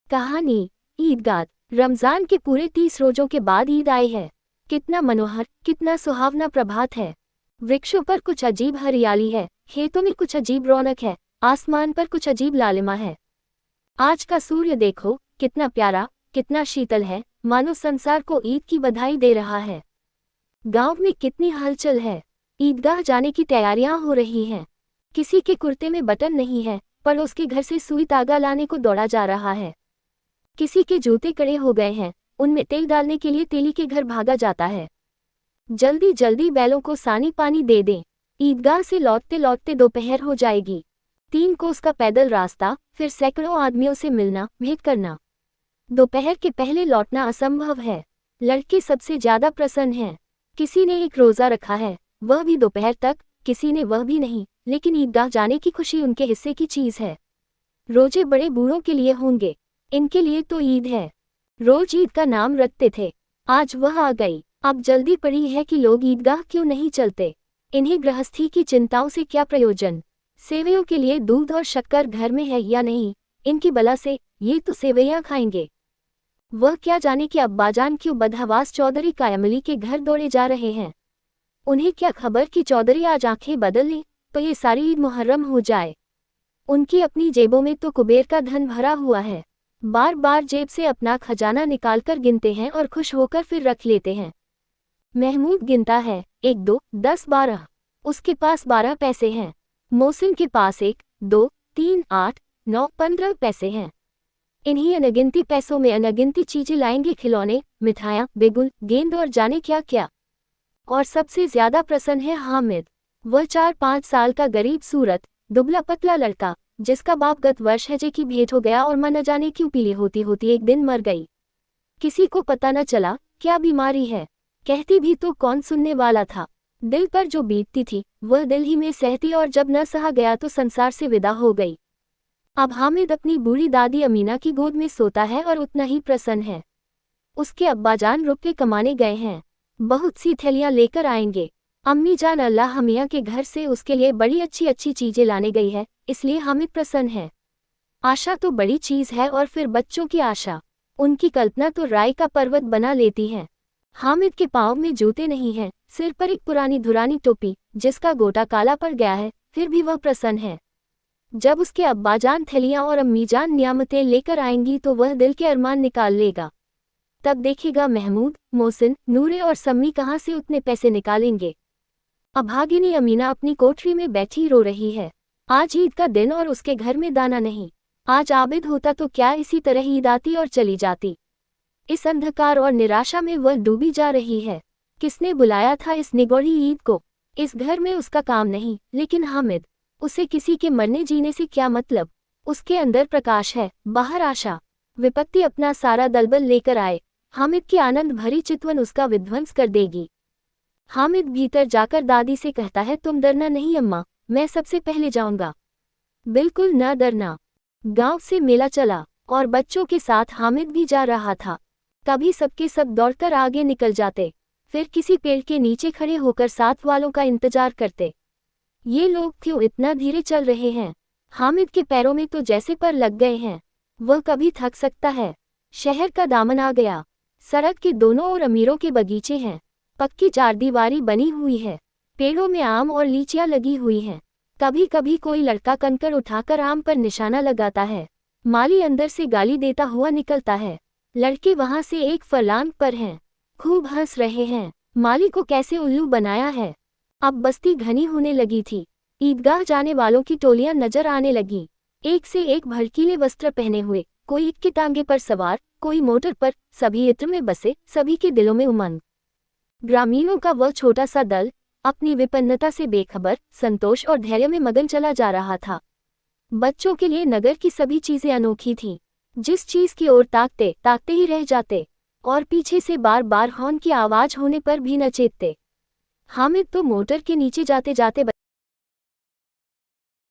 कहानी ईदगाह। रमजान के पूरे 30 रोजों के बाद ईद आई है। कितना मनोहर, कितना सुहावना प्रभात है। वृक्षों पर कुछ अजीब हरियाली है, खेतों में कुछ अजीब रौनक है, आसमान पर कुछ अजीब लालिमा है। आज का सूर्य देखो, कितना प्यारा, कितना शीतल है, मानो संसार को ईद की बधाई दे रहा है। गांव में कितनी हलचल है। ईदगाह जाने की तैयारियां हो रही हैं। किसी के कुर्ते में बटन नहीं है, पर उसके घर से सुई तागा लाने को दौड़ा जा रहा है। किसी के जूते कड़े हो गए हैं, उनमें तेल डालने के लिए तेली के घर भागा जाता है। जल्दी जल्दी बैलों को सानी पानी दे दें। ईदगाह से लौटते लौटते दोपहर हो जाएगी। 3 कोस का पैदल रास्ता, फिर सैकड़ों आदमियों से मिलना, भेंट करना। दोपहर के पहले लौटना असंभव है। लड़के सबसे ज्यादा प्रसन्न हैं। किसी ने एक रोजा रखा है, वह भी दोपहर तक, किसी ने वह भी नहीं, लेकिन ईदगाह जाने की खुशी उनके हिस्से की चीज है। रोजे बड़े बूढ़ों के लिए होंगे, इनके लिए तो ईद है। रोज ईद का नाम रखते थे, आज वह आ गई। अब जल्दी पड़ी है कि लोग ईदगाह क्यों नहीं चलते। इन्हें गृहस्थी की चिंताओं से क्या प्रयोजन। सेवैयों के लिए दूध और शक्कर घर में है या नहीं, इनकी बला से ये तो सेवैयां खाएंगे। वह क्या जाने कि अब्बाजान क्यों बदहवास चौधरी कायमली के घर दौड़े जा रहे हैं। उन्हें क्या खबर कि चौधरी आज आंखें बदल लें तो ये सारी ईद मुहर्रम हो जाए। उनकी अपनी जेबों में तो कुबेर का धन भरा हुआ है। बार बार जेब से अपना खजाना निकालकर गिनते हैं और खुश होकर फिर रख लेते हैं। महमूद गिनता है, 1 2 10 12। उसके पास 12 पैसे हैं। मोहसिन के पास 1 2 3 8 9 15 पैसे हैं। इन्हीं अनगिनती पैसों में अनगिनती चीजें लाएंगे, खिलौने, मिठाइयाँ, बेगुल, गेंद और जाने क्या क्या। और सबसे ज्यादा प्रसन्न है हामिद। वह 4-5 साल का गरीब सूरत, दुबला पतला लड़का, जिसका बाप गत वर्ष हैजे की भेंट हो गया और मां न जाने क्यों पीली होती होती एक दिन मर गई। किसी को पता न चला क्या बीमारी है, कहती भी तो कौन सुनने वाला था। दिल पर जो बीतती थी वह दिल ही में सहती, और जब न सहा गया तो संसार से विदा हो गई। अब हामिद अपनी बूढ़ी दादी अमीना की गोद में सोता है और उतना ही प्रसन्न है। उसके अब्बाजान रुपये कमाने गए हैं, बहुत सी थैलियां लेकर आएंगे। अम्मी जान अल्लाह हमिया के घर से उसके लिए बड़ी अच्छी अच्छी चीजें लाने गई है, इसलिए हामिद प्रसन्न है। आशा तो बड़ी चीज है, और फिर बच्चों की आशा, उनकी कल्पना तो राय का पर्वत बना लेती है। हामिद के पाँव में जूते नहीं हैं, सिर पर एक पुरानी धुरानी टोपी जिसका गोटा काला पड़ गया है, फिर भी वह प्रसन्न है। जब उसके अब्बाजान थैलियां और अम्मीजान नियामतें लेकर आएंगी तो वह दिल के अरमान निकाल लेगा। तब देखेगा महमूद, मोहसिन, नूरे और सम्मी कहाँ से उतने पैसे निकालेंगे। अभागिनी अमीना अपनी कोठरी में बैठी रो रही है। आज ईद का दिन और उसके घर में दाना नहीं। आज आबिद होता तो क्या इसी तरह ईद आती और चली जाती। इस अंधकार और निराशा में वह डूबी जा रही है। किसने बुलाया था इस निगौड़ी ईद को। इस घर में उसका काम नहीं, लेकिन हामिद, उसे किसी के मरने जीने से क्या मतलब। उसके अंदर प्रकाश है, बाहर आशा। विपत्ति अपना सारा दलबल लेकर आए, हामिद की आनंद भरी चितवन उसका विध्वंस कर देगी। हामिद भीतर जाकर दादी से कहता है, तुम डरना नहीं अम्मा, मैं सबसे पहले जाऊंगा। बिल्कुल न डरना। गांव से मेला चला और बच्चों के साथ हामिद भी जा रहा था। कभी सबके सब दौड़कर आगे निकल जाते, फिर किसी पेड़ के नीचे खड़े होकर साथ वालों का इंतजार करते। ये लोग क्यों इतना धीरे चल रहे हैं। हामिद के पैरों में तो जैसे पर लग गए हैं। वह कभी थक सकता है। शहर का दामन आ गया। सड़क के दोनों ओर अमीरों के बगीचे हैं। पक्की चारदीवारी बनी हुई है। पेड़ों में आम और लीचियां लगी हुई हैं। कभी कभी कोई लड़का कंकड़ उठाकर आम पर निशाना लगाता है। माली अंदर से गाली देता हुआ निकलता है। लड़के वहां से एक फरलांग पर हैं, खूब हंस रहे हैं। माली को कैसे उल्लू बनाया है। अब बस्ती घनी होने लगी थी। ईदगाह जाने वालों की टोलियां नजर आने लगी। एक से एक भड़कीले वस्त्र पहने हुए, कोई इक्के टांगे पर सवार, कोई मोटर पर, सभी इत्र में बसे, सभी के दिलों में उमंग। ग्रामीणों का वह छोटा सा दल अपनी विपन्नता से बेखबर, संतोष और धैर्य में मगन चला जा रहा था। बच्चों के लिए नगर की सभी चीजें अनोखी थीं। जिस चीज की ओर ताकते ताकते ही रह जाते, और पीछे से बार बार हॉर्न की आवाज होने पर भी न चेतते। हामिद तो मोटर के नीचे जाते जाते